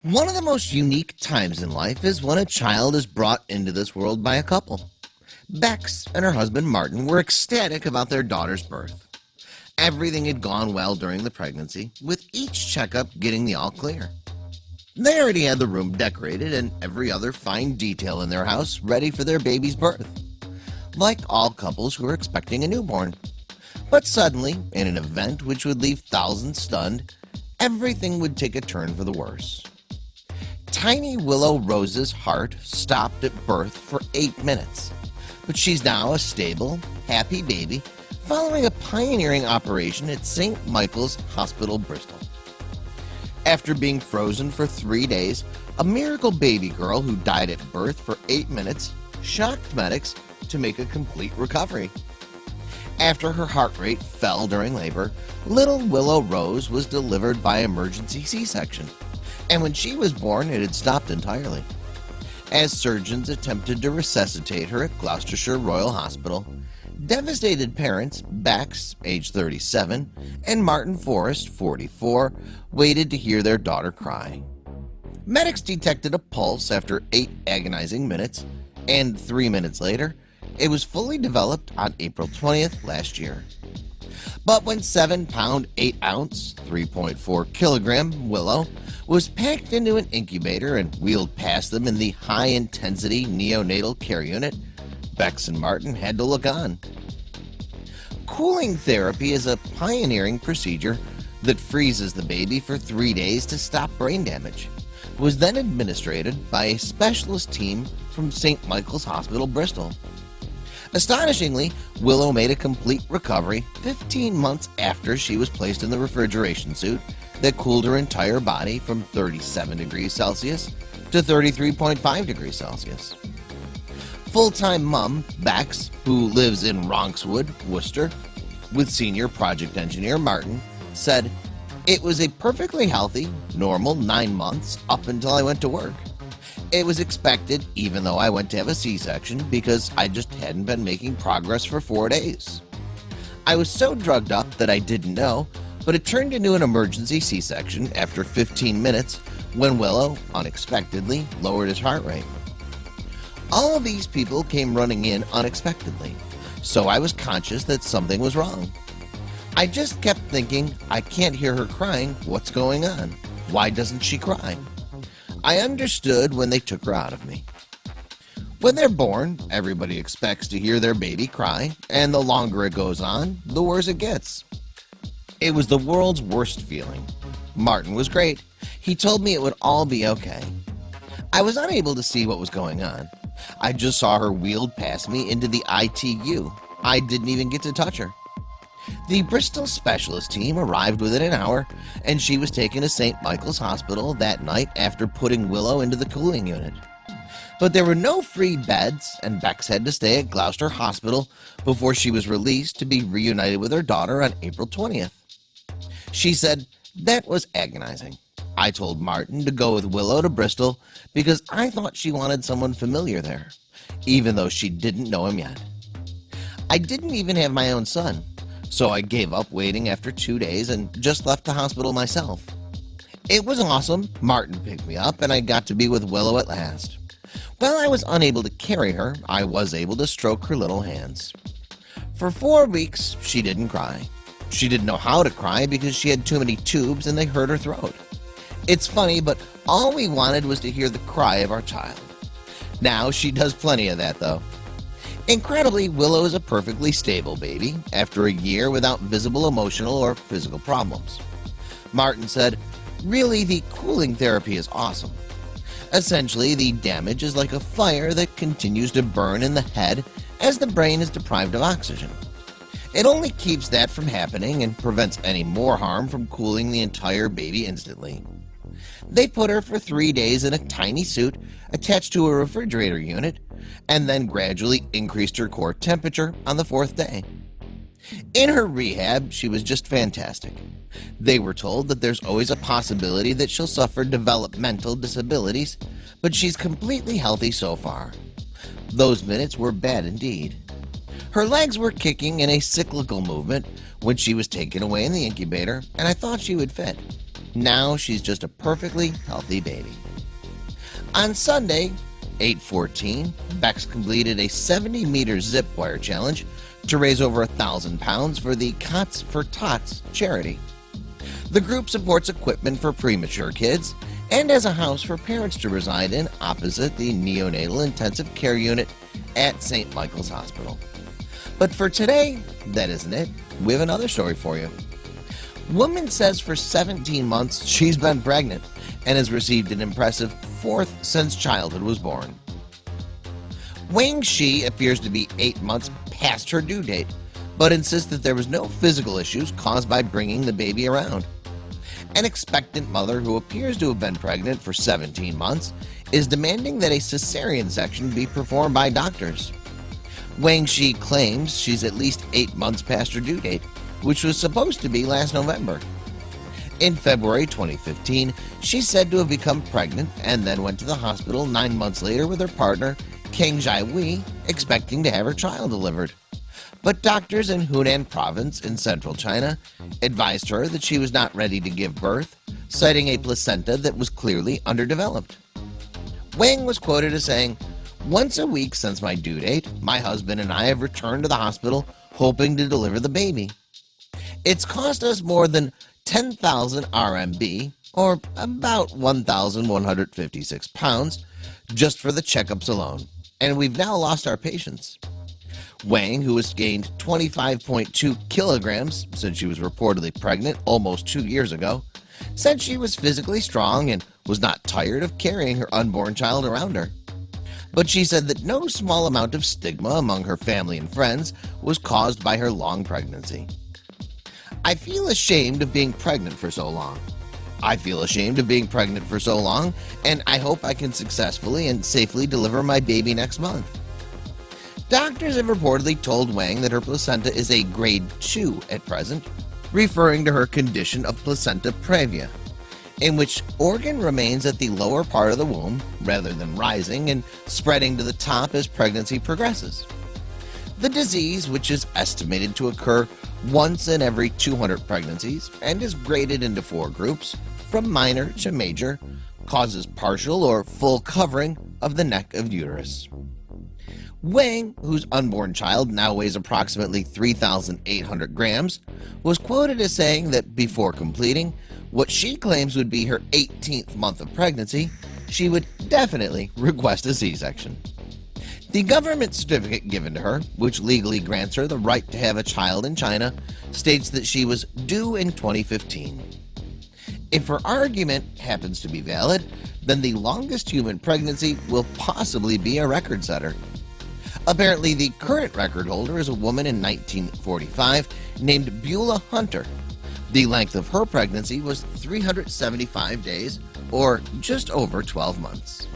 One of the most unique times in life is when a child is brought into this world by a couple. Bex and her husband Martin were ecstatic about their daughter's birth. Everything had gone well during the pregnancy, with each checkup getting the all clear. They already had the room decorated and every other fine detail in their house ready for their baby's birth, like all couples who are expecting a newborn. But suddenly, in an event which would leave thousands stunned, everything would take a turn for the worse. Tiny Willow Rose's heart stopped at birth for 8 minutes, but she's now a stable, happy baby following a pioneering operation at St. Michael's Hospital, Bristol. After being frozen for 3 days, a miracle baby girl who died at birth for 8 minutes shocked medics to make a complete recovery. After her heart rate fell during labor, little Willow Rose was delivered by emergency C-section, and when she was born, it had stopped entirely. As surgeons attempted to resuscitate her at Gloucestershire Royal Hospital, devastated parents, Bex, age 37, and Martin Forrest, 44, waited to hear their daughter cry. Medics detected a pulse after 8 agonizing minutes, and 3 minutes later, it was fully developed on April 20th last year. But when 7-pound, 8-ounce, 3.4 kilogram Willow was packed into an incubator and wheeled past them in the high-intensity neonatal care unit, Bex and Martin had to look on. Cooling therapy is a pioneering procedure that freezes the baby for 3 days to stop brain damage. It was then administered by a specialist team from St. Michael's Hospital, Bristol. Astonishingly, Willow made a complete recovery 15 months after she was placed in the refrigeration suit that cooled her entire body from 37 degrees Celsius to 33.5 degrees Celsius. Full-time mom, Bex, who lives in Ronkswood, Worcester, with senior project engineer Martin, said, "It was a perfectly healthy, normal 9 months up until I went to work. It was expected even though I went to have a C-section because I just hadn't been making progress for 4 days. I was so drugged up that I didn't know, but it turned into an emergency C-section after 15 minutes when Willow unexpectedly lowered his heart rate. All of these people came running in unexpectedly, so I was conscious that something was wrong. I just kept thinking, I can't hear her crying, what's going on? Why doesn't she cry? I understood when they took her out of me." When they're born, everybody expects to hear their baby cry, and the longer it goes on, the worse it gets. It was the world's worst feeling. Martin was great. He told me it would all be okay. I was unable to see what was going on. I just saw her wheeled past me into the ITU. I didn't even get to touch her. The Bristol specialist team arrived within an hour, and she was taken to St. Michael's Hospital that night after putting Willow into the cooling unit. But there were no free beds, and Bex had to stay at Gloucester Hospital before she was released to be reunited with her daughter on April 20th. She said, "That was agonizing. I told Martin to go with Willow to Bristol because I thought she wanted someone familiar there, even though she didn't know him yet. I didn't even have my own son, so I gave up waiting after 2 days and just left the hospital myself. It was awesome. Martin picked me up and I got to be with Willow at last. While I was unable to carry her, I was able to stroke her little hands. For 4 weeks, she didn't cry. She didn't know how to cry because she had too many tubes and they hurt her throat. It's funny, but all we wanted was to hear the cry of our child. Now she does plenty of that, though. Incredibly, Willow is a perfectly stable baby after a year without visible emotional or physical problems." Martin said, "Really, the cooling therapy is awesome. Essentially, the damage is like a fire that continues to burn in the head as the brain is deprived of oxygen. It only keeps that from happening and prevents any more harm from cooling the entire baby instantly. They put her for 3 days in a tiny suit attached to a refrigerator unit and then gradually increased her core temperature on the 4th day. In her rehab, she was just fantastic. They were told that there's always a possibility that she'll suffer developmental disabilities, but she's completely healthy so far. Those minutes were bad indeed. Her legs were kicking in a cyclical movement when she was taken away in the incubator, and I thought she would fit. Now she's just a perfectly healthy baby. On Sunday, 8/14, Bex completed a 70-meter zip wire challenge to raise over £1,000 for the Cots for Tots charity. The group supports equipment for premature kids and has a house for parents to reside in opposite the neonatal intensive care unit at St. Michael's Hospital. But for today, that isn't it. We have another story for you. Woman says for 17 months she's been pregnant and has received an impressive 4th since childhood was born. Wang Shi appears to be 8 months past her due date, but insists that there was no physical issues caused by bringing the baby around. An expectant mother who appears to have been pregnant for 17 months is demanding that a cesarean section be performed by doctors. Wang Shi claims she's at least 8 months past her due date, which was supposed to be last November. In February 2015, she's said to have become pregnant and then went to the hospital 9 months later with her partner, Kang Jai-wei, expecting to have her child delivered. But doctors in Hunan province in central China advised her that she was not ready to give birth, citing a placenta that was clearly underdeveloped. Wang was quoted as saying, "Once a week since my due date, my husband and I have returned to the hospital hoping to deliver the baby. It's cost us more than 10,000 RMB, or about 1,156 pounds, just for the checkups alone, and we've now lost our patience." Wang, who has gained 25.2 kilograms since she was reportedly pregnant almost 2 years ago, said she was physically strong and was not tired of carrying her unborn child around her. But she said that no small amount of stigma among her family and friends was caused by her long pregnancy. "I feel ashamed of being pregnant for so long. I feel ashamed of being pregnant for so long, and I hope I can successfully and safely deliver my baby next month." Doctors have reportedly told Wang that her placenta is a grade 2 at present, referring to her condition of placenta previa, in which organ remains at the lower part of the womb rather than rising and spreading to the top as pregnancy progresses. The disease, which is estimated to occur once in every 200 pregnancies and is graded into 4 groups, from minor to major, causes partial or full covering of the neck of uterus. Wang, whose unborn child now weighs approximately 3,800 grams, was quoted as saying that before completing what she claims would be her 18th month of pregnancy, she would definitely request a C-section. The government certificate given to her, which legally grants her the right to have a child in China, states that she was due in 2015. If her argument happens to be valid, then the longest human pregnancy will possibly be a record setter. Apparently, the current record holder is a woman in 1945 named Beulah Hunter. The length of her pregnancy was 375 days, or just over 12 months.